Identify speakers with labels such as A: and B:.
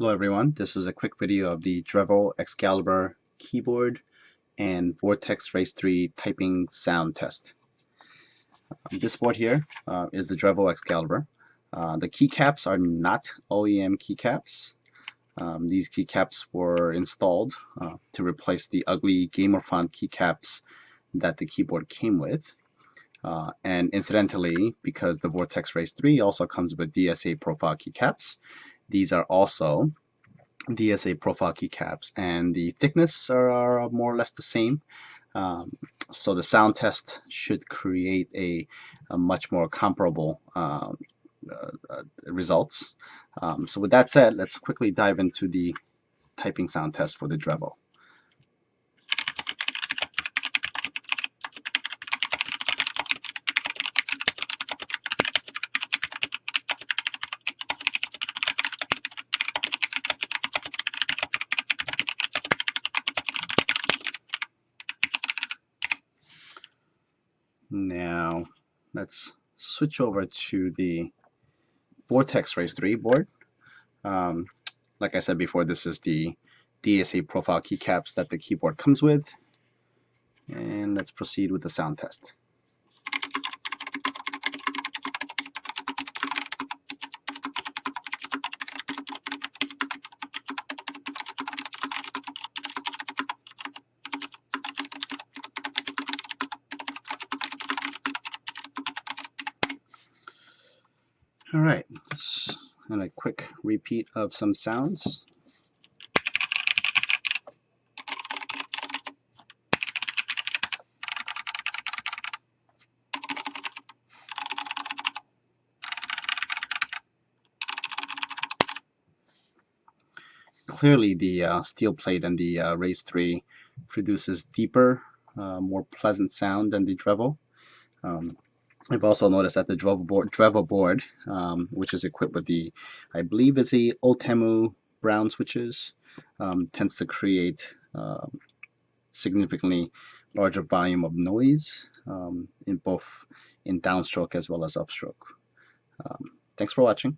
A: Hello everyone, this is a quick video of the Drevo Excalibur keyboard and Vortex Race 3 typing sound test. This board here is the Drevo Excalibur. The keycaps are not OEM keycaps. These keycaps were installed to replace the ugly gamer font keycaps that the keyboard came with. And incidentally, because the Vortex Race 3 also comes with DSA profile keycaps, these are also DSA profile keycaps, and the thickness are more or less the same. So the sound test should create a much more comparable results. So with that said, let's quickly dive into the typing sound test for the Drevo. Now let's switch over to the Vortex Race 3 board. Like I said before, this is the DSA profile keycaps that the keyboard comes with. And let's proceed with the sound test. All right, and a quick repeat of some sounds. Clearly, the steel plate and the Race 3 produces deeper, more pleasant sound than the Drevo. I've also noticed that the Drevo board, which is equipped with the, I believe it's a Outemu Brown switches, tends to create significantly larger volume of noise in both downstroke as well as upstroke. Thanks for watching.